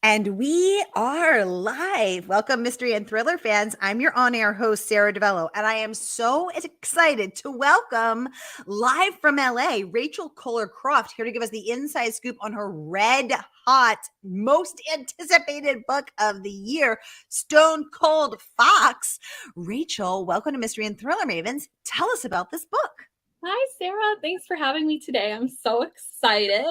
And we are live. Welcome, mystery and thriller fans. I'm your on-air host, Sara DiVello, and I am so excited to welcome live from LA, Rachel Koller Croft, here to give us the inside scoop on her red hot, most anticipated book of the year, Stone Cold Fox. Rachel, welcome to Mystery and Thriller Mavens. Tell us about this book. Hi, Sarah. Thanks for having me today. I'm so excited.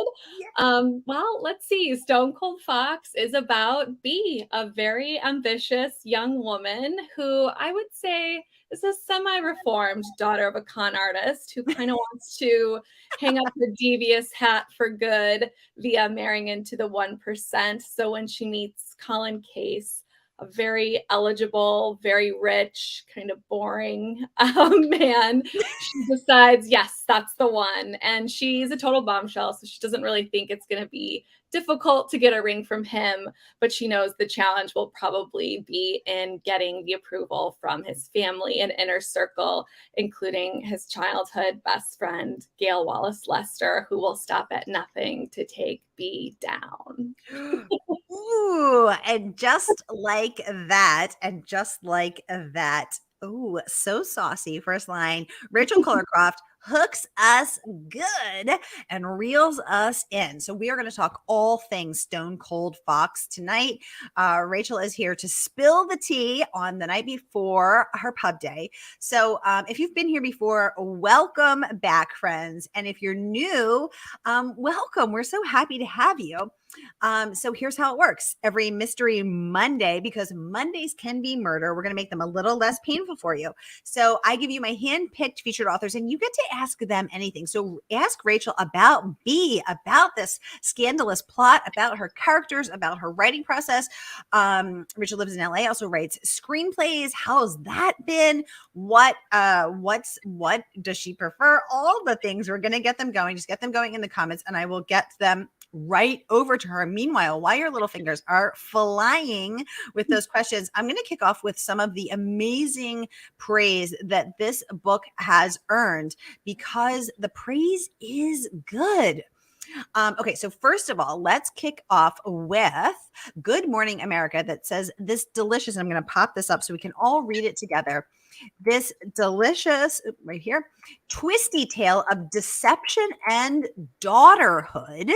Well, let's see. Stone Cold Fox is about Bee, a very ambitious young woman who I would say is a semi-reformed daughter of a con artist who kind of wants to hang up her devious hat for good via marrying into the 1%. So when she meets Colin Case, a very eligible, very rich, kind of boring man, she decides, yes, that's the one. And she's a total bombshell, so she doesn't really think it's going to be difficult to get a ring from him, but she knows the challenge will probably be in getting the approval from his family and inner circle, including his childhood best friend, Gail Wallace Lester, who will stop at nothing to take Bee down. Ooh, and just like that, ooh, so saucy. First line, Rachel Koller Croft hooks us good and reels us in. So we are going to talk all things Stone Cold Fox tonight. Rachel is here to spill the tea on the night before her pub day. So if you've been here before, welcome back, friends. And if you're new, welcome. We're so happy to have you. So here's how it works. Every Mystery Monday, because Mondays can be murder, we're going to make them a little less painful for you. So I give you my hand-picked featured authors, and you get to ask them anything. So ask Rachel about Bee, about this scandalous plot, about her characters, about her writing process. Rachel lives in LA, also writes screenplays. How's that been? What does she prefer? All the things. We're going to get them going. Just get them going in the comments, and I will get them right over to her. Meanwhile, while your little fingers are flying with those questions, I'm going to kick off with some of the amazing praise that this book has earned, because the praise is good. Okay, so first of all, let's kick off with Good Morning America, that says this delicious, I'm going to pop this up so we can all read it together. This delicious, right here, twisty tale of deception and daughterhood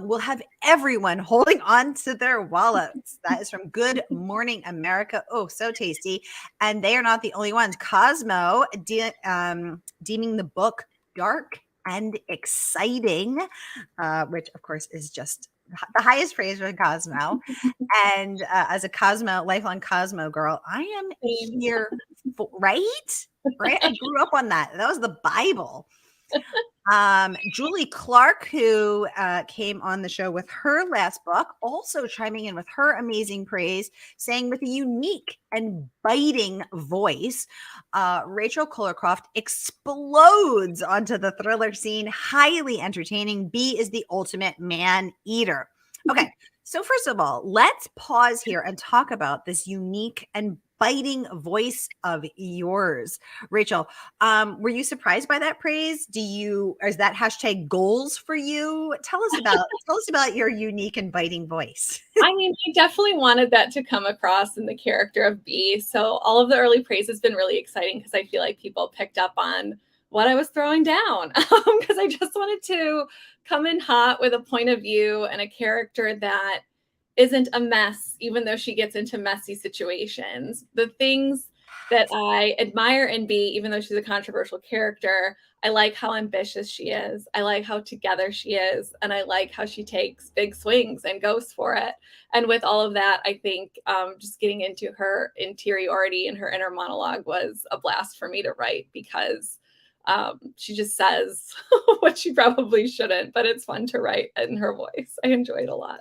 will have everyone holding on to their wallets. That is from Good Morning America. Oh, so tasty. And they are not the only ones. Cosmo deeming the book dark and exciting, which of course is just the highest praise for Cosmo. And as a lifelong Cosmo girl, I am here for, right? I grew up on that. That was the Bible. Julie Clark, who came on the show with her last book, also chiming in with her amazing praise, saying with a unique and biting voice, Rachel Koller Croft explodes onto the thriller scene, highly entertaining. Bee is the ultimate man eater. Okay, so first of all, let's pause here and talk about this unique and biting voice of yours. Rachel, were you surprised by that praise? Is that hashtag goals for you? Tell us about your unique and biting voice. I mean, I definitely wanted that to come across in the character of Bee. So all of the early praise has been really exciting, because I feel like people picked up on what I was throwing down, because I just wanted to come in hot with a point of view and a character that isn't a mess, even though she gets into messy situations. The things that I admire in Bee, even though she's a controversial character, I like how ambitious she is. I like how together she is. And I like how she takes big swings and goes for it. And with all of that, I think just getting into her interiority and her inner monologue was a blast for me to write, because she just says what she probably shouldn't, but it's fun to write in her voice. I enjoy it a lot.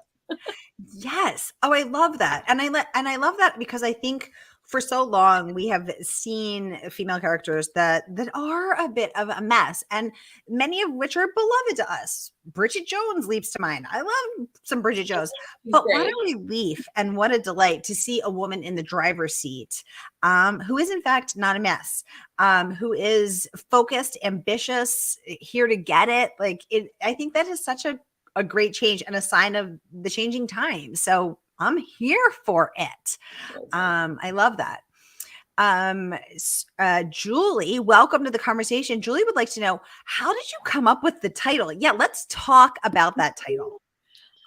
Yes. Oh, I love that. And I love that because I think for so long we have seen female characters that are a bit of a mess, and many of which are beloved to us. Bridget Jones leaps to mind. I love some Bridget Jones. But what a relief and what a delight to see a woman in the driver's seat, who is in fact not a mess, who is focused, ambitious, here to get it. I think that is such a a great change and a sign of the changing times. So I'm here for it. I love that. Julie, welcome to the conversation. Julie would like to know, how did you come up with the title? Yeah, let's talk about that title.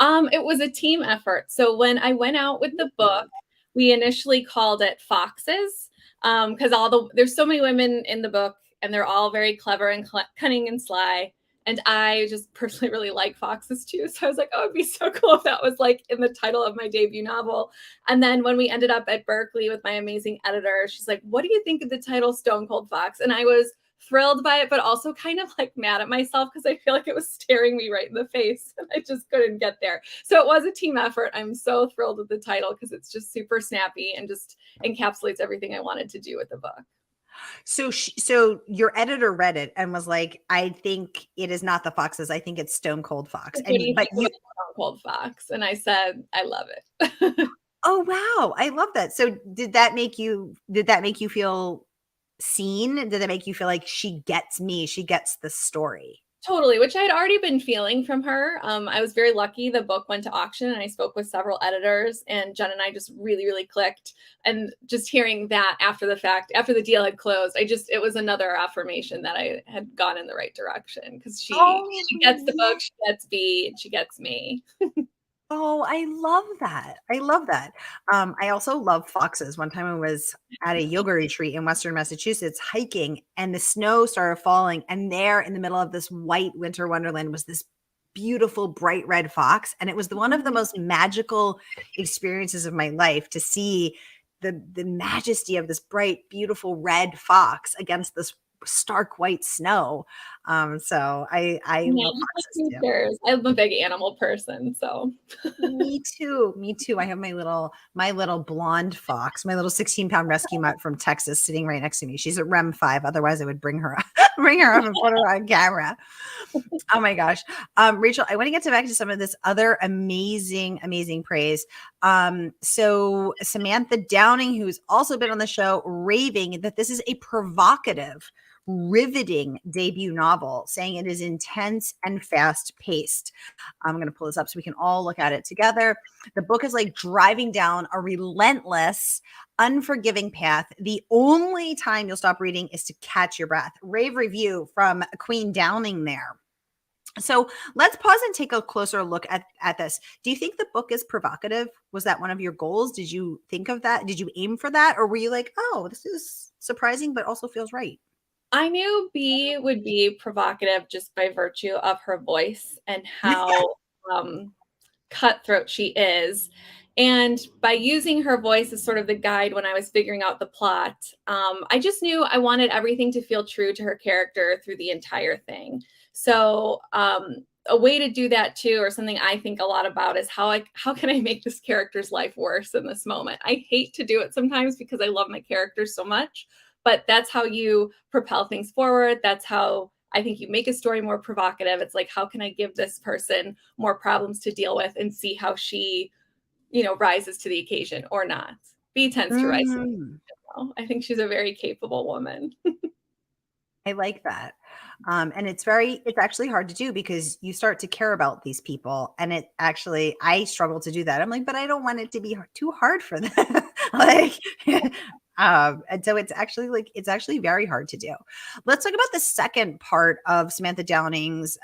It was a team effort. So when I went out with the book, we initially called it Foxes, because there's so many women in the book, and they're all very clever and cunning and sly. And I just personally really like foxes too. So I was like, oh, it'd be so cool if that was like in the title of my debut novel. And then when we ended up at Berkeley with my amazing editor, she's like, what do you think of the title Stone Cold Fox? And I was thrilled by it, but also kind of like mad at myself because I feel like it was staring me right in the face and I just couldn't get there. So it was a team effort. I'm so thrilled with the title because it's just super snappy and just encapsulates everything I wanted to do with the book. So your editor read it and was like, I think it is not the foxes. I think it's Stone Cold Fox. But you Stone Cold Fox. And I said, I love it. Oh, wow. I love that. So did that make you feel seen? Did it make you feel like she gets me? She gets the story? Totally, which I had already been feeling from her. I was very lucky. The book went to auction and I spoke with several editors, and Jen and I just really, really clicked. And just hearing that after the fact, after the deal had closed, it was another affirmation that I had gone in the right direction, because she gets the book, she gets B, and she gets me. Oh, I love that. I love that. I also love foxes. One time I was at a yoga retreat in Western Massachusetts hiking, and the snow started falling. And there in the middle of this white winter wonderland was this beautiful bright red fox. And it was one of the most magical experiences of my life to see the majesty of this bright, beautiful red fox against this stark white snow. So I love foxes too. I'm a big animal person, so Me too. I have my little blonde fox, my little 16-pound rescue mutt from Texas, sitting right next to me. She's at REM 5. Otherwise I would bring her up and put her on camera. Oh my gosh. Rachel, I want to get back to some of this other amazing praise. So Samantha Downing, who's also been on the show, raving that this is a provocative, riveting debut novel, saying it is intense and fast paced. I'm going to pull this up so we can all look at it together. The book is like driving down a relentless, unforgiving path. The only time you'll stop reading is to catch your breath. Rave review from Queen Downing there. So let's pause and take a closer look at this. Do you think the book is provocative? Was that one of your goals? Did you think of that? Did you aim for that? Or were you like, oh, this is surprising, but also feels right? I knew B would be provocative just by virtue of her voice and how cutthroat she is. And by using her voice as sort of the guide when I was figuring out the plot, I just knew I wanted everything to feel true to her character through the entire thing. So a way to do that too, or something I think a lot about, is how can I make this character's life worse in this moment? I hate to do it sometimes because I love my characters so much, but that's how you propel things forward. That's how I think you make a story more provocative. It's like, how can I give this person more problems to deal with and see how she, rises to the occasion or not. B tends to rise to the occasion. I think she's a very capable woman. I like that. And it's actually hard to do because you start to care about these people. And I struggle to do that. I'm like, but I don't want it to be too hard for them. And so it's actually very hard to do. Let's talk about the second part of Samantha Downing's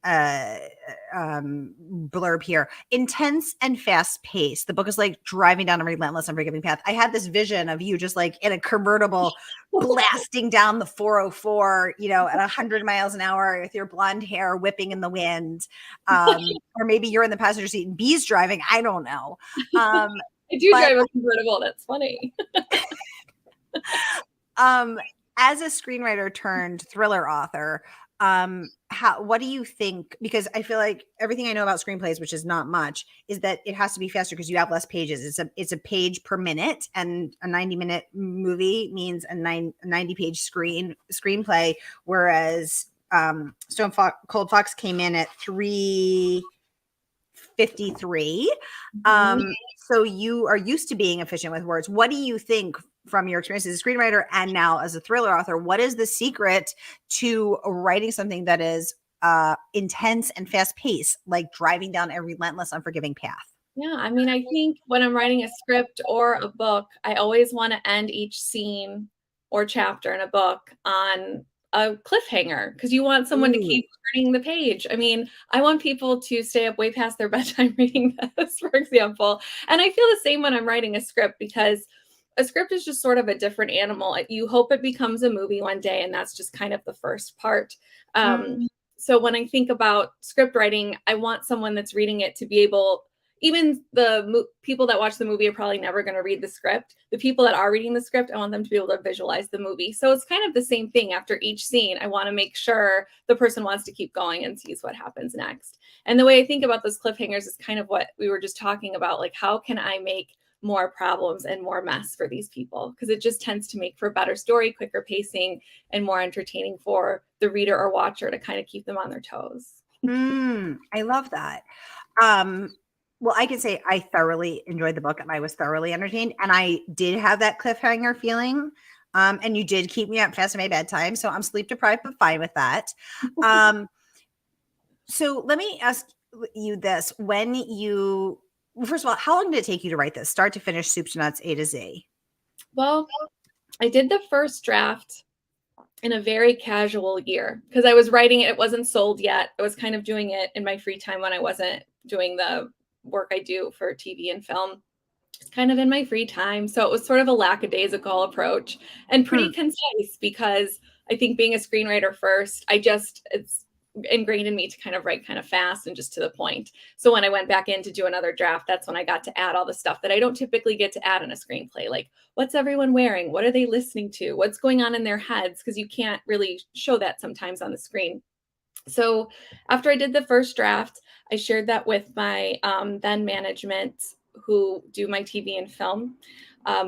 blurb here. Intense and fast paced. The book is like driving down a relentless, unforgiving path. I had this vision of you just like in a convertible blasting down the 404, at 100 miles an hour with your blonde hair whipping in the wind. Or maybe you're in the passenger seat and B's driving. I don't know. I do drive a convertible. That's funny. As a screenwriter turned thriller author, what do you think? Because I feel like everything I know about screenplays, which is not much, is that it has to be faster because you have less pages. It's a page per minute, and a 90-minute movie means a 90-page screenplay. Whereas Stone Cold Fox came in at 353. So you are used to being efficient with words. What do you think, from your experience as a screenwriter and now as a thriller author, what is the secret to writing something that is intense and fast paced, like driving down a relentless, unforgiving path. Yeah, I mean, I think when I'm writing a script or a book, I always want to end each scene or chapter in a book on a cliffhanger because you want someone to Ooh. keep turning the page. I mean, I want people to stay up way past their bedtime reading this, for example. And I feel the same when I'm writing a script because a script is just sort of a different animal. You hope it becomes a movie one day, and that's just kind of the first part. Um, Mm. so when I think about script writing, I want someone that's reading it to be able, even the people that watch the movie are probably never going to read the script. The people that are reading the script, I want them to be able to visualize the movie. So it's kind of the same thing. After each scene, I want to make sure the person wants to keep going and sees what happens next. And the way I think about those cliffhangers is kind of what we were just talking about. Like, how can I make more problems and more mess for these people? Because it just tends to make for a better story, quicker pacing, and more entertaining for the reader or watcher to kind of keep them on their toes. I love that. Well, I can say I thoroughly enjoyed the book and I was thoroughly entertained. And I did have that cliffhanger feeling. And you did keep me up past my bedtime. So I'm sleep deprived, but fine with that. So let me ask you this. First of all, how long did it take you to write this? Start to finish, soup to nuts, A to Z? Well, I did the first draft in a very casual year because I was writing it. It wasn't sold yet. I was kind of doing it in my free time when I wasn't doing the work I do for TV and film. It's kind of in my free time. So it was sort of a lackadaisical approach and Hmm. pretty concise because I think being a screenwriter first, it's ingrained in me to kind of write kind of fast and just to the point. So when I went back in to do another draft, that's when I got to add all the stuff that I don't typically get to add in a screenplay. Like, what's everyone wearing? What are they listening to? What's going on in their heads? Because you can't really show that sometimes on the screen. So after I did the first draft, I shared that with my then management who do my TV and film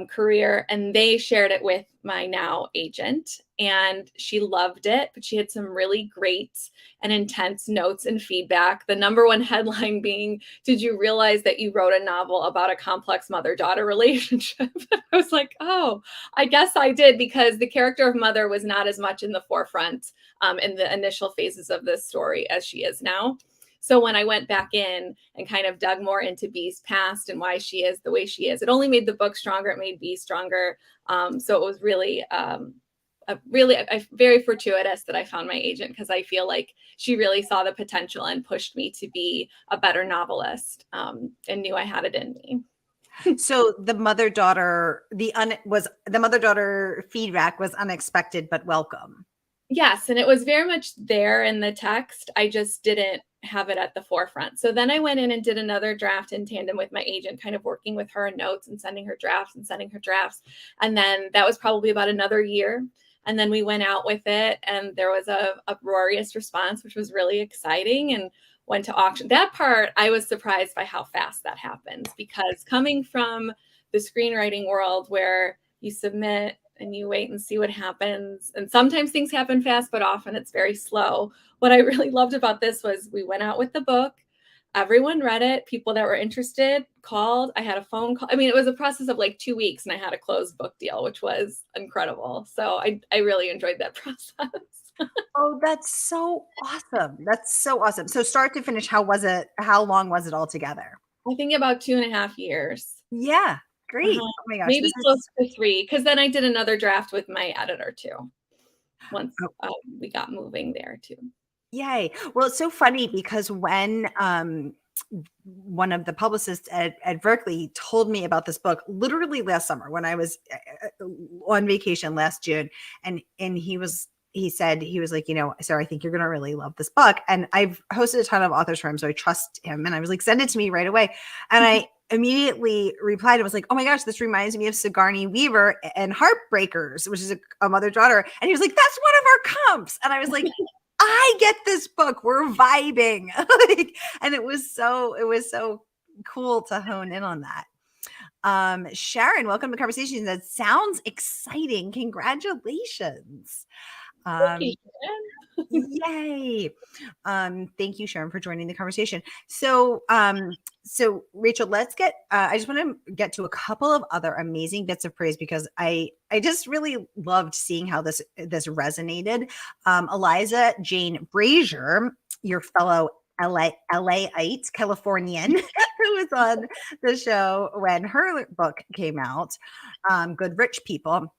career, and they shared it with my now agent. And she loved it, but she had some really great and intense notes and feedback. The number one headline being, "Did you realize that you wrote a novel about a complex mother daughter relationship?" I was like, oh, I guess I did, because the character of Mother was not as much in the forefront in the initial phases of this story as she is now. So when I went back in and kind of dug more into Bee's past and why she is the way she is, it only made the book stronger. It made Bee stronger. So it was really, very fortuitous that I found my agent, because I feel like she really saw the potential and pushed me to be a better novelist, and knew I had it in me. So the mother daughter feedback was unexpected but welcome. Yes, and it was very much there in the text. I just didn't have it at the forefront. So then I went in and did another draft in tandem with my agent, kind of working with her in notes and sending her drafts and sending her drafts. And then that was probably about another year. And then we went out with it, and there was a uproarious response, which was really exciting, and went to auction. That part, I was surprised by how fast that happens, because coming from the screenwriting world where you submit and you wait and see what happens. And sometimes things happen fast, but often it's very slow. What I really loved about this was we went out with the book. Everyone read it. People that were interested called. I had a phone call. I mean, it was a process of like 2 weeks, and I had a closed book deal, which was incredible. So I really enjoyed that process. Oh, that's so awesome. That's so awesome. So start to finish, how was it? How long was it all together? I think about 2.5 years. Yeah, great. Uh-huh. Oh my gosh, Maybe this is close to 3, because then I did another draft with my editor too, once oh, we got moving there too. yay. Well, it's so funny because when one of the publicists at Berkeley told me about this book literally last summer when I was on vacation last June, and he said, he was like, Sarah, I think you're going to really love this book. And I've hosted a ton of authors for him, so I trust him. And I was like, send it to me right away. And I immediately replied and was like, oh my gosh, this reminds me of Sigourney Weaver and Heartbreakers, which is a mother-daughter. And he was like, that's one of our comps. And I was like, I get this book. We're vibing. And it was so cool to hone in on that. Sharon, welcome to Conversations. That sounds exciting. Congratulations. Thank you, Sharon. Yay. Thank you, Sharon, for joining the conversation. So, so Rachel, let's get, I just want to get to a couple of other amazing bits of praise because I just really loved seeing how this resonated. Eliza Jane Brazier, your fellow LAite, Californian, who was on the show when her book came out, Good Rich People.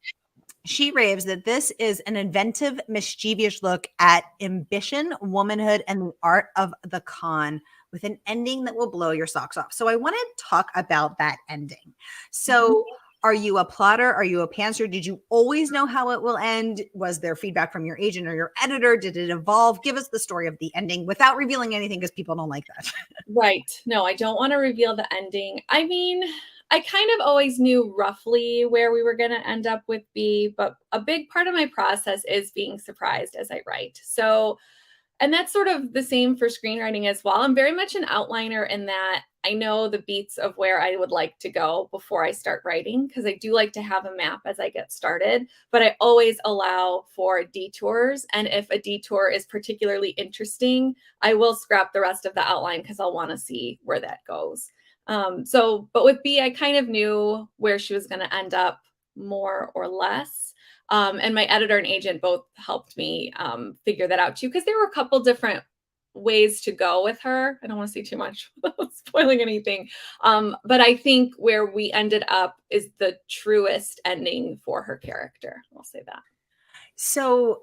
She raves that this is an inventive, mischievous look at ambition, womanhood, and the art of the con with an ending that will blow your socks off. So I want to talk about that ending. So are you a plotter? Are you a pantser? Did you always know how it will end? Was there feedback from your agent or your editor? Did it evolve? Give us the story of the ending without revealing anything because people don't like that. Right. No, I don't want to reveal the ending. I mean, I kind of always knew roughly where we were going to end up with B, but a big part of my process is being surprised as I write. So, and that's sort of the same for screenwriting as well. I'm very much an outliner in that I know the beats of where I would like to go before I start writing, because I do like to have a map as I get started, but I always allow for detours. And if a detour is particularly interesting, I will scrap the rest of the outline because I'll want to see where that goes. But with B, I kind of knew where she was going to end up more or less. And my editor and agent both helped me figure that out too, because there were a couple different ways to go with her. I don't want to say too much without spoiling anything. But I think where we ended up is the truest ending for her character. I'll say that. So,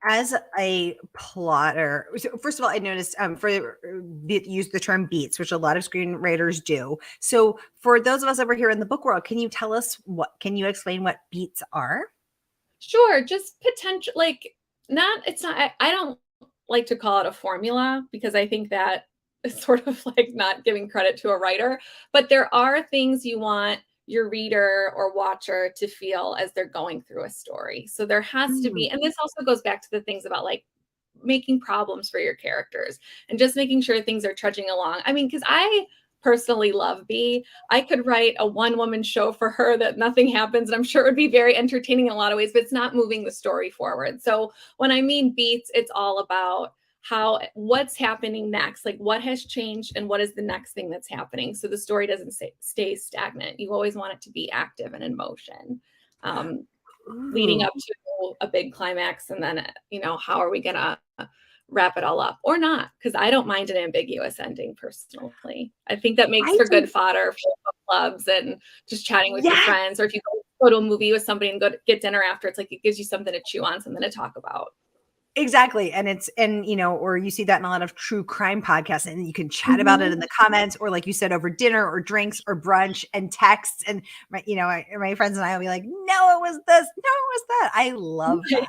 as a plotter, so first of all, I noticed use the term beats, which a lot of screenwriters do. So for those of us over here in the book world, can you tell us can you explain what beats are? Sure, just potential, like it's not, I don't like to call it a formula because I think that is sort of like not giving credit to a writer, but there are things you want your reader or watcher to feel as they're going through a story. So there has to be, and this also goes back to the things about like making problems for your characters and just making sure things are trudging along. I mean, because I personally love B. I could write a one-woman show for her that nothing happens, and I'm sure it would be very entertaining in a lot of ways, but it's not moving the story forward. So when I mean beats, it's all about what's happening next, like what has changed and what is the next thing that's happening. So the story doesn't stay stagnant. You always want it to be active and in motion, leading up to a big climax. And then, how are we going to wrap it all up or not? Because I don't mind an ambiguous ending personally. I think that makes for good fodder for book clubs and just chatting with your friends, or if you go to a movie with somebody and go to get dinner after, it's like it gives you something to chew on, something to talk about. Exactly. Or you see that in a lot of true crime podcasts, and you can chat about it in the comments, or like you said, over dinner or drinks or brunch and texts. And my friends and I will be like, no, it was this. No, it was that. I love that.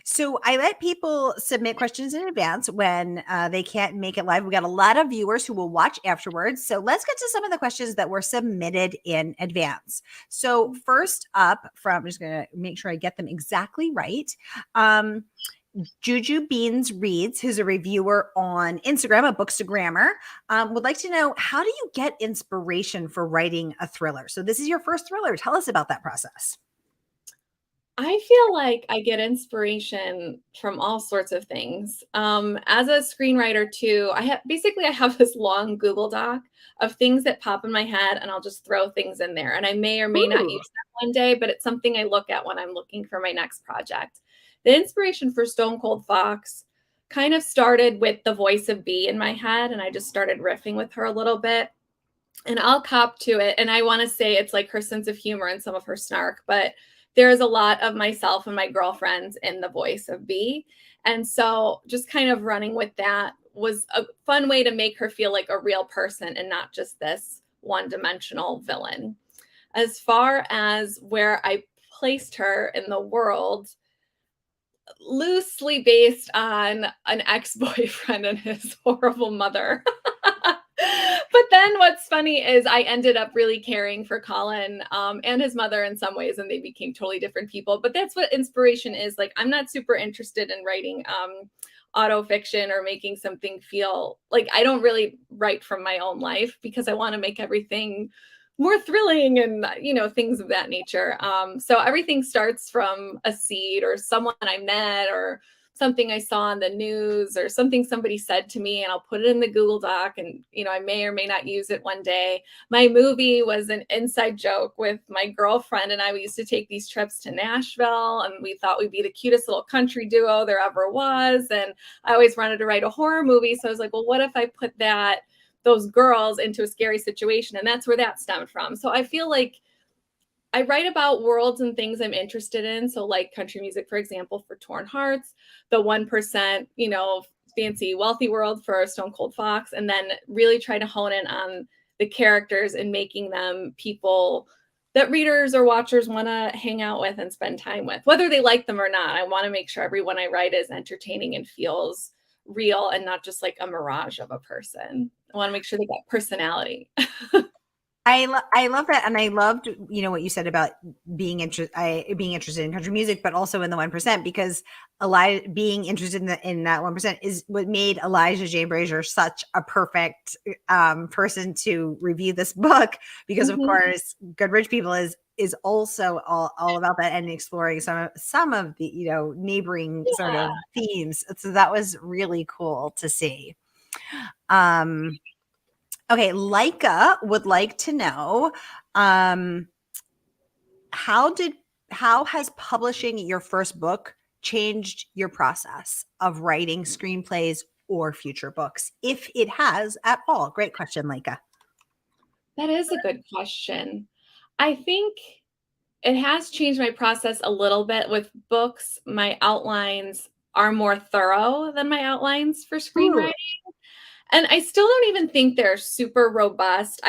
So I let people submit questions in advance when they can't make it live. We got a lot of viewers who will watch afterwards. So let's get to some of the questions that were submitted in advance. So first up I'm just going to make sure I get them exactly right. Juju Beans Reads, who's a reviewer on Instagram, a Bookstagrammer, would like to know, how do you get inspiration for writing a thriller? So this is your first thriller. Tell us about that process. I feel like I get inspiration from all sorts of things. As a screenwriter too, I have this long Google Doc of things that pop in my head, and I'll just throw things in there. And I may or may not use that one day, but it's something I look at when I'm looking for my next project. The inspiration for Stone Cold Fox kind of started with the voice of B in my head, and I just started riffing with her a little bit. And I'll cop to it. And I want to say it's like her sense of humor and some of her snark, but there's a lot of myself and my girlfriends in the voice of B. And so just kind of running with that was a fun way to make her feel like a real person and not just this one-dimensional villain. As far as where I placed her in the world, loosely based on an ex-boyfriend and his horrible mother. But then what's funny is I ended up really caring for Colin and his mother in some ways, and they became totally different people. But that's what inspiration is. Like, I'm not super interested in writing auto fiction or making something feel like, I don't really write from my own life because I want to make everything more thrilling and, things of that nature. So everything starts from a seed or someone I met or something I saw on the news or something somebody said to me, and I'll put it in the Google Doc, and, I may or may not use it one day. My movie was an inside joke with my girlfriend and I. We used to take these trips to Nashville and we thought we'd be the cutest little country duo there ever was. And I always wanted to write a horror movie. So I was like, well, what if I put those girls into a scary situation? And that's where that stemmed from. So I feel like I write about worlds and things I'm interested in. So like country music, for example, for Torn Hearts, the 1%, fancy wealthy world for Stone Cold Fox, and then really try to hone in on the characters and making them people that readers or watchers want to hang out with and spend time with, whether they like them or not. I want to make sure everyone I write is entertaining and feels real and not just like a mirage of a person. I want to make sure they got personality. I love that, and I loved what you said about being interested in country music, but also in the 1%, because being interested in that 1% is what made Elijah J. Brazier such a perfect person to review this book, because of course Good Rich People is also all about that and exploring some of the neighboring sort of themes. So that was really cool to see. Okay, Leica would like to know, how has publishing your first book changed your process of writing screenplays or future books, if it has at all? Great question, Leica. That is a good question. I think it has changed my process a little bit. With books, my outlines are more thorough than my outlines for screenwriting. And I still don't even think they're super robust.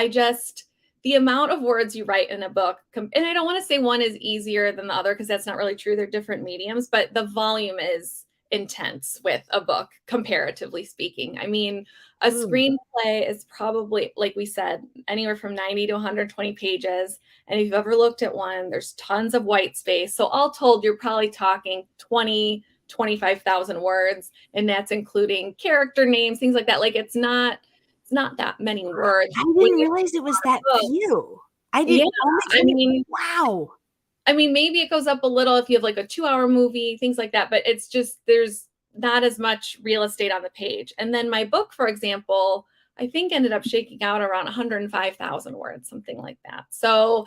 The amount of words you write in a book, and I don't want to say one is easier than the other because that's not really true. They're different mediums, but the volume is intense with a book, comparatively speaking. I mean, a screenplay is probably, like we said, anywhere from 90 to 120 pages. And if you've ever looked at one, there's tons of white space. So all told, you're probably talking 25,000 words, and that's including character names, things like that. Like it's not that many words. I didn't realize it was that few. I didn't. Yeah, Oh my goodness, wow. I mean, maybe it goes up a little if you have like a 2-hour movie, things like that, but it's just, there's not as much real estate on the page. And then my book, for example, I think ended up shaking out around 105,000 words, something like that. So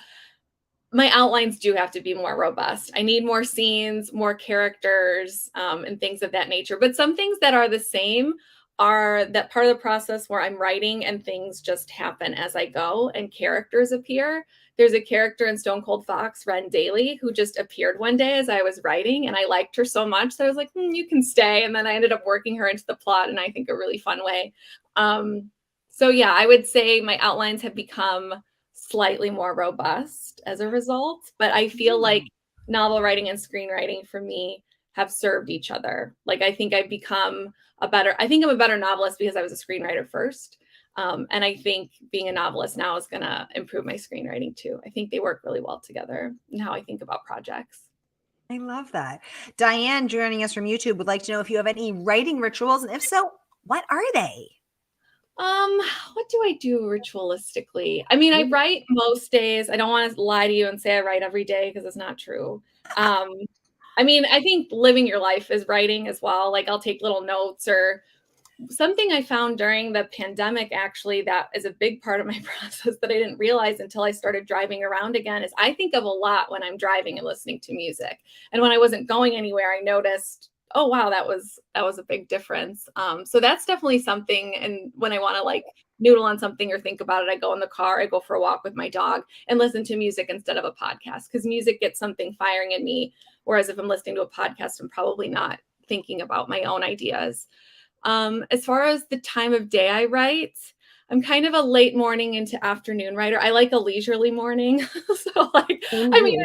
my outlines do have to be more robust. I need more scenes, more characters, and things of that nature. But some things that are the same are that part of the process where I'm writing and things just happen as I go and characters appear. There's a character in Stone Cold Fox, Ren Daly, who just appeared one day as I was writing, and I liked her so much that I was like, you can stay. And then I ended up working her into the plot in, I think, a really fun way. So yeah, I would say my outlines have become slightly more robust as a result, but I feel like novel writing and screenwriting for me have served each other. Like I think I'm a better novelist because I was a screenwriter first. And I think being a novelist now is going to improve my screenwriting too. I think they work really well together in how I think about projects. I love that. Diane, joining us from YouTube, would like to know if you have any writing rituals, and if so, what are they? What do I do ritualistically? I mean, I write most days. I don't want to lie to you and say I write every day because it's not true. I mean, I think living your life is writing as well. Like I'll take little notes, or something I found during the pandemic, actually, that is a big part of my process that I didn't realize until I started driving around again, is I think of a lot when I'm driving and listening to music. And when I wasn't going anywhere, I noticed, oh, wow, that was a big difference. So that's definitely something. And when I want to like noodle on something or think about it, I go in the car, I go for a walk with my dog and listen to music instead of a podcast, because music gets something firing in me. Whereas if I'm listening to a podcast, I'm probably not thinking about my own ideas. As far as the time of day I write, I'm kind of a late morning into afternoon writer. I like a leisurely morning. So like, I mean,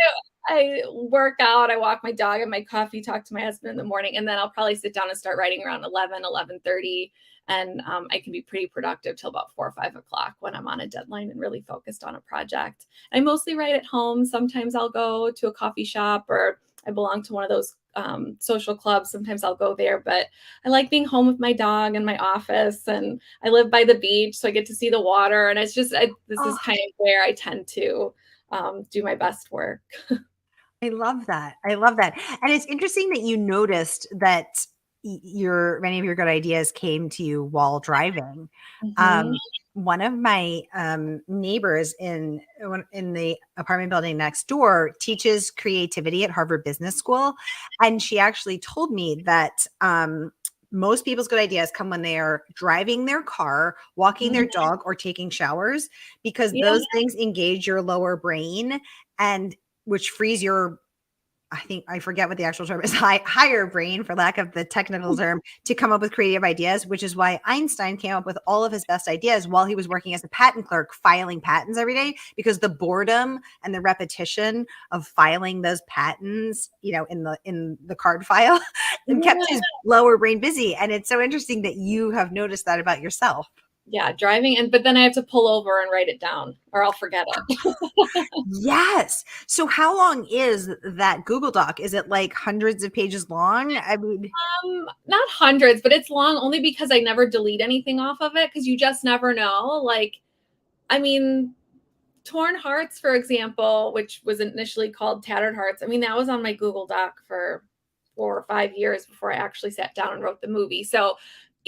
I work out, I walk my dog and my coffee, talk to my husband in the morning, and then I'll probably sit down and start writing around 11:30. And I can be pretty productive till about 4 or 5 o'clock when I'm on a deadline and really focused on a project. I mostly write at home. Sometimes I'll go to a coffee shop, or I belong to one of those social clubs. Sometimes I'll go there, but I like being home with my dog and my office, and I live by the beach, so I get to see the water. And it's just, this is Oh, kind of where I tend to do my best work. I love that. I love that. And it's interesting that you noticed that your many of your good ideas came to you while driving. Mhm. Um, one of my neighbors in the apartment building next door teaches creativity at Harvard Business School, and she actually told me that most people's good ideas come when they are driving their car, walking their Mhm. dog, or taking showers, because Yeah. those things engage your lower brain and which frees your, I think I forget what the actual term is, higher brain, for lack of the technical term, to come up with creative ideas, which is why Einstein came up with all of his best ideas while he was working as a patent clerk, filing patents every day, because the boredom and the repetition of filing those patents, in the card file, and kept Yeah. his lower brain busy. And it's so interesting that you have noticed that about yourself. Yeah, driving, but then I have to pull over and write it down or I'll forget it. Yes. So how long is that Google Doc? Is it like hundreds of pages long? I mean, Not hundreds, but it's long only because I never delete anything off of it, because you just never know. Like, I mean, Torn Hearts, for example, which was initially called Tattered Hearts. I mean, that was on my Google Doc for 4 or 5 years before I actually sat down and wrote the movie. So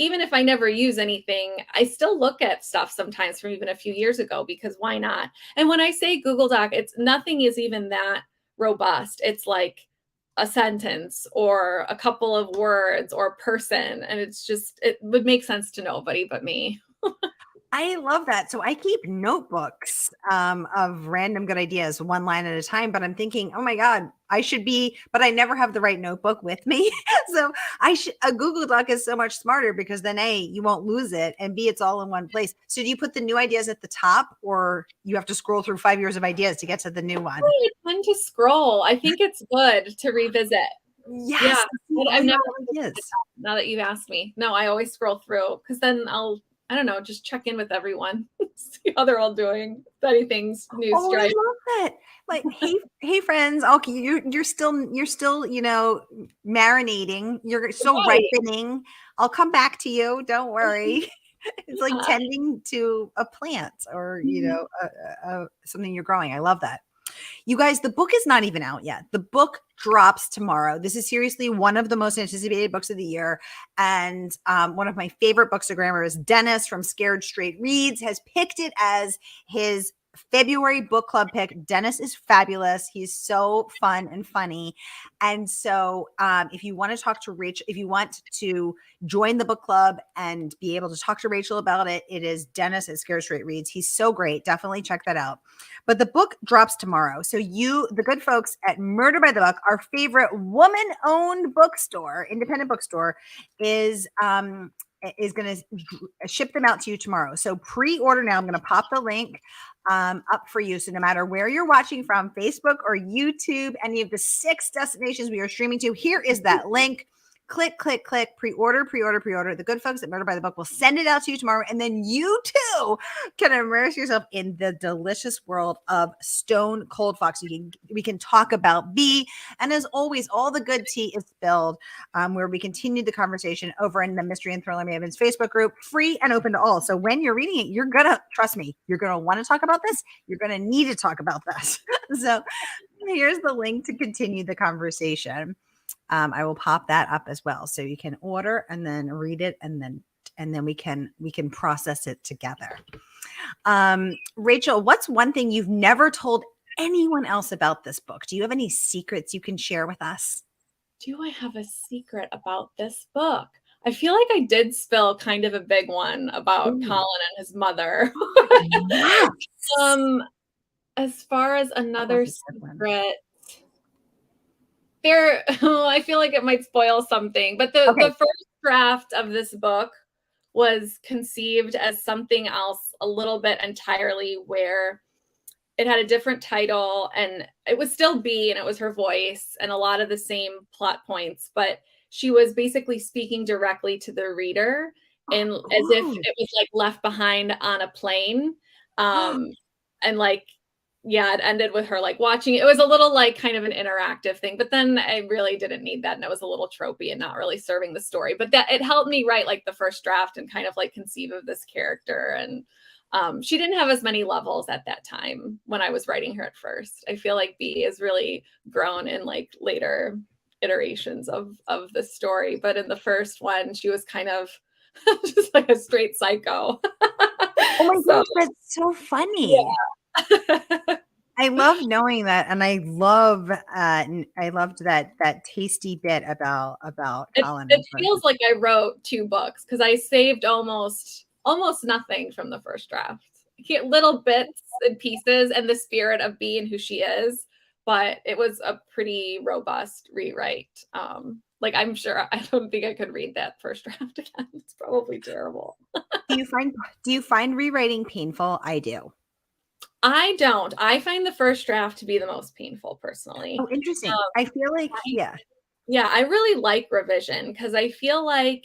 even if I never use anything, I still look at stuff sometimes from even a few years ago, because why not? And when I say Google Doc, it's nothing is even that robust. It's like a sentence or a couple of words or a person. And it's just, it would make sense to nobody but me. I love that. So I keep notebooks of random good ideas, one line at a time. But I'm thinking, oh my God, I should be, but I never have the right notebook with me. So a Google Doc is so much smarter, because then A, you won't lose it, and B, it's all in one place. So do you put the new ideas at the top, or you have to scroll through 5 years of ideas to get to the new one? I tend to scroll. I think it's good to revisit. Yes, Yeah, to see but all I've your never old ideas. now that you've asked me. No, I always scroll through, because then I don't know, just check in with everyone, see how they're all doing. If anything's new Oh, I stripe. love that. Like, hey, friends. Okay, you're still, marinating. You're still Right. ripening. I'll come back to you. Don't worry. It's like Yeah. tending to a plant, or Mhm. something you're growing. I love that. You guys, the book is not even out yet. The book drops tomorrow. This is seriously one of the most anticipated books of the year. And one of my favorite books of grammar is Dennis from Scared Straight Reads has picked it as his February book club pick. Dennis is fabulous. He's so fun and funny. And so if you want to talk to Rachel, if you want to join the book club and be able to talk to Rachel about it, it is Dennis at Scared Straight Reads. He's so great. Definitely check that out. But the book drops tomorrow. So the good folks at Murder by the Book, our favorite woman-owned bookstore, independent bookstore, is going to ship them out to you tomorrow. So pre-order now. I'm going to pop the link up for you. So no matter where you're watching from, Facebook or YouTube, any of the 6 destinations we are streaming to, here is that link. Click, click, click, pre-order, pre-order, pre-order. The good folks at Murder by the Book will send it out to you tomorrow. And then you too can immerse yourself in the delicious world of Stone Cold Fox. We can talk about B. And as always, all the good tea is spilled, where we continue the conversation over in the Mystery and Thriller Mavens Facebook group, free and open to all. So when you're reading it, you're going to, trust me, you're going to want to talk about this. You're going to need to talk about this. So here's the link to continue the conversation. I will pop that up as well, so you can order and then read it, and then we can process it together. Rachel, what's one thing you've never told anyone else about this book? Do you have any secrets you can share with us? Do I have a secret about this book? I feel like I did spill kind of a big one about Ooh. Colin and his mother. Yes. um, as far as That was another a good one. secret, I feel like it might spoil something, but Okay. the first draft of this book was conceived as something else a little bit entirely, where it had a different title, and it was still B, and it was her voice and a lot of the same plot points, but she was basically speaking directly to the reader, and as if Oh. it was like left behind on a plane. And like yeah, it ended with her like watching it. It was a little like kind of an interactive thing, but then I really didn't need that. And it was a little tropey and not really serving the story. But that it helped me write like the first draft and kind of like conceive of this character. And she didn't have as many levels at that time when I was writing her at first. I feel like B has really grown in like later iterations of the story. But in the first one, she was kind of just like a straight psycho. Oh my So gosh, that's so funny. yeah. I love knowing that, and I loved that tasty bit about Colin It and her. feels like I wrote 2 books because I saved almost nothing from the first draft. Little bits and pieces and the spirit of being who she is, but it was a pretty robust rewrite. Like I'm sure I don't think I could read that first draft again. It's probably terrible. Do you find rewriting painful? I do. I don't. I find the first draft to be the most painful personally. Oh, interesting. Um, I feel like, yeah. yeah, I really like revision because I feel like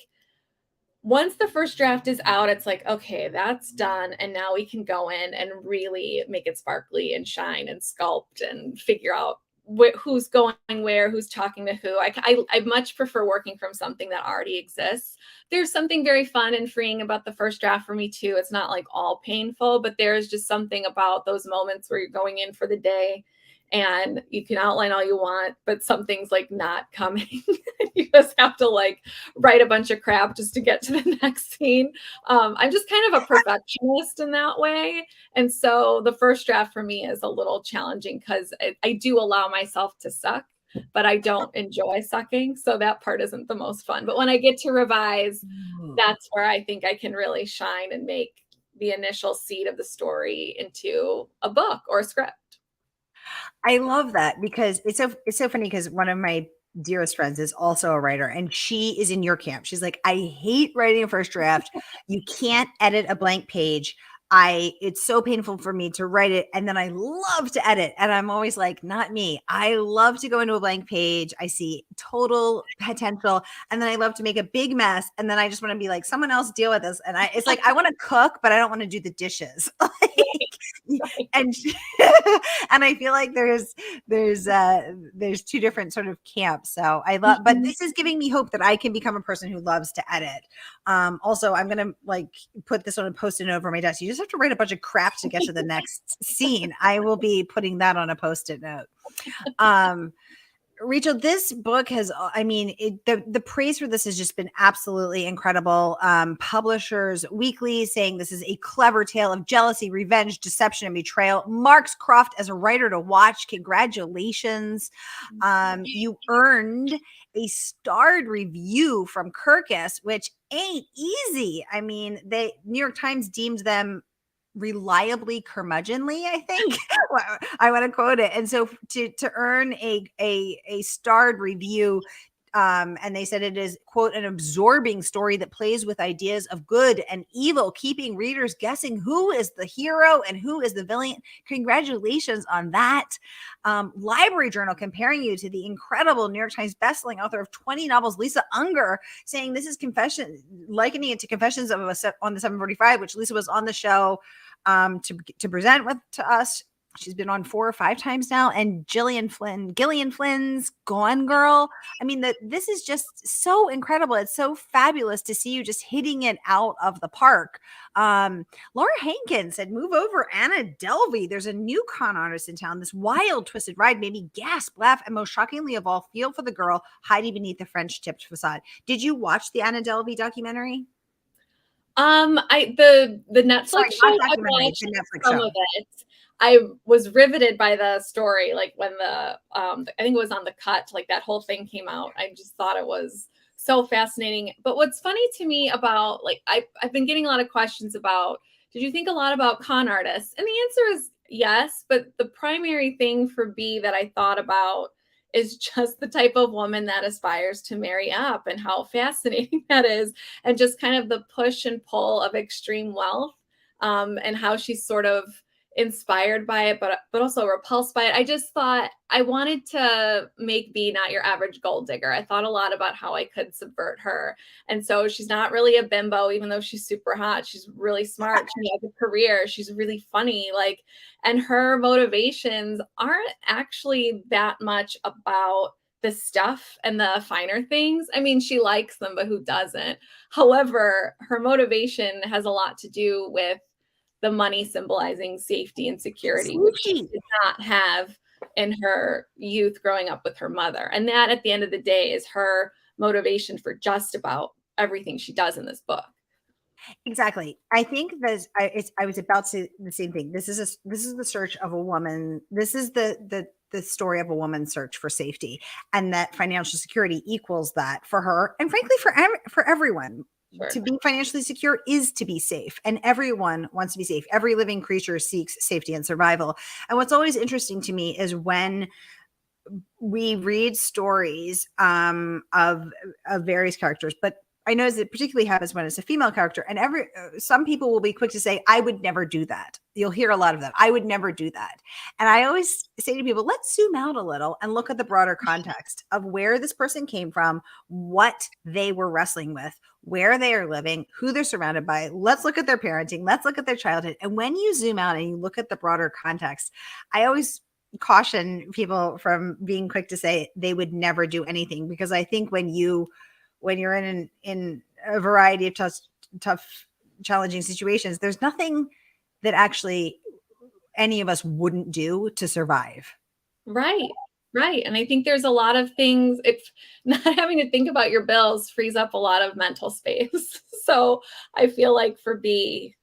once the first draft is out, it's like, okay, that's done. And now we can go in and really make it sparkly and shine and sculpt and figure out who's going where, who's talking to who. I much prefer working from something that already exists. There's something very fun and freeing about the first draft for me, too. It's not like all painful, but there's just something about those moments where you're going in for the day and you can outline all you want, but something's like not coming. You just have to like write a bunch of crap just to get to the next scene. I'm just kind of a perfectionist in that way. And so the first draft for me is a little challenging because I do allow myself to suck, but I don't enjoy sucking. So that part isn't the most fun. But when I get to revise, that's where I think I can really shine and make the initial seed of the story into a book or a script. I love that because it's so funny because one of my dearest friends is also a writer and she is in your camp. She's like, I hate writing a first draft. You can't edit a blank page. It's so painful for me to write it. And then I love to edit. And I'm always like, not me. I love to go into a blank page. I see total potential. And then I love to make a big mess. And then I just want to be like, someone else deal with this. And it's like, I want to cook, but I don't want to do the dishes. And and I feel like there's two different sort of camps. So I love, but this is giving me hope that I can become a person who loves to edit. Also, I'm gonna like put this on a post-it note over my desk. You just have to write a bunch of crap to get to the next scene. I will be putting that on a post-it note. Rachel, this book has, I mean, the praise for this has just been absolutely incredible. Publishers Weekly saying this is a clever tale of jealousy, revenge, deception, and betrayal. Marks Croft as a writer to watch. Congratulations. You earned a starred review from Kirkus, which ain't easy. I mean, New York Times deemed them reliably curmudgeonly, I think. I want to quote it. And so to earn a starred review, and they said it is, quote, an absorbing story that plays with ideas of good and evil, keeping readers guessing who is the hero and who is the villain. Congratulations on that. Library Journal comparing you to the incredible New York Times bestselling author of 20 novels, Lisa Unger, saying this is likening it to Confessions of on the 745, which Lisa was on the show to present to us. She's been on 4 or 5 times now. And Gillian Flynn's Gone Girl. I mean, this is just so incredible. It's so fabulous to see you just hitting it out of the park. Laura Hankins said, move over Anna Delvey. There's a new con artist in town. This wild, twisted ride made me gasp, laugh, and most shockingly of all, feel for the girl hiding beneath the French-tipped facade. Did you watch the Anna Delvey documentary? The Netflix Sorry, show, not I documentary, watched the Netflix some show. of it. I was riveted by the story, like when I think it was on The Cut, like that whole thing came out. I just thought it was so fascinating. But what's funny to me about, like, I've been getting a lot of questions about, did you think a lot about con artists? And the answer is yes, but the primary thing for B that I thought about is just the type of woman that aspires to marry up and how fascinating that is, and just kind of the push and pull of extreme wealth, and how she's sort of inspired by it, but also repulsed by it. I just thought I wanted to make B not your average gold digger. I thought a lot about how I could subvert her. And so she's not really a bimbo, even though she's super hot. She's really smart. She has a career. She's really funny. Like, and her motivations aren't actually that much about the stuff and the finer things. I mean, she likes them, but who doesn't? However, her motivation has a lot to do with the money symbolizing safety and security, which she did not have in her youth growing up with her mother. And that, at the end of the day, is her motivation for just about everything she does in this book. Exactly. I think I was about to say the same thing. This is the search of a woman. This is the story of a woman's search for safety, and that financial security equals that for her, and frankly for everyone. Sure. To be financially secure is to be safe, and everyone wants to be safe. Every living creature seeks safety and survival. And what's always interesting to me is when we read stories of various characters, but I know it particularly happens when it's a female character, and some people will be quick to say, I would never do that. You'll hear a lot of that. I would never do that. And I always say to people, let's zoom out a little and look at the broader context of where this person came from, what they were wrestling with, where they are living, who they're surrounded by. Let's look at their parenting. Let's look at their childhood. And when you zoom out and you look at the broader context, I always caution people from being quick to say they would never do anything, because I think when you're in a variety of tough, challenging situations, there's nothing that actually any of us wouldn't do to survive. Right. Right. And I think there's a lot of things, if not having to think about your bills frees up a lot of mental space. So I feel like for B,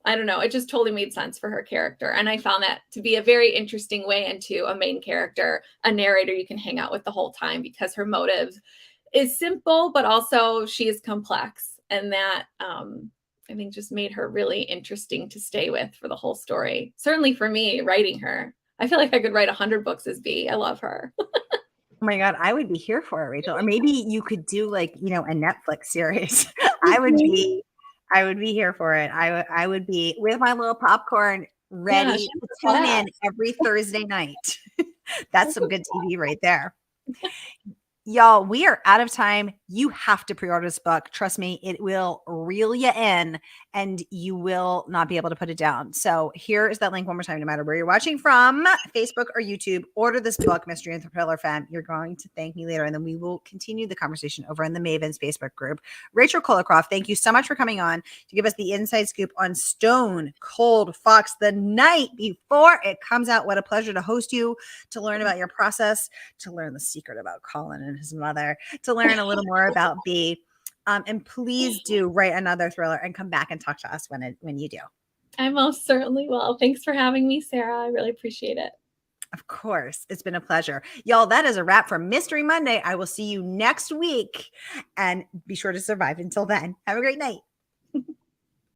I don't know, it just totally made sense for her character. And I found that to be a very interesting way into a main character, a narrator you can hang out with the whole time, because her motive is simple, but also she is complex. And that I think just made her really interesting to stay with for the whole story. Certainly for me, writing her. I feel like I could write 100 books as B. I love her. Oh my God, I would be here for it, Rachel. Or maybe you could do like, a Netflix series. I would be here for it. I would be with my little popcorn ready to tune in every Thursday night. That's some good TV right there. Y'all, we are out of time. You have to pre-order this book. Trust me, it will reel you in and you will not be able to put it down. So here is that link one more time. No matter where you're watching from, Facebook or YouTube, order this book, Mystery and Thriller Femme. You're going to thank me later, and then we will continue the conversation over in the Mavens Facebook group. Rachel Koller, thank you so much for coming on to give us the inside scoop on Stone Cold Fox the night before it comes out. What a pleasure to host you, to learn about your process, to learn the secret about Colin and his mother, to learn a little more about B. And please do write another thriller and come back and talk to us when you do. I most certainly will. Thanks for having me, Sarah. I really appreciate it. Of course. It's been a pleasure. Y'all, that is a wrap for Mystery Monday. I will see you next week, and be sure to survive until then. Have a great night.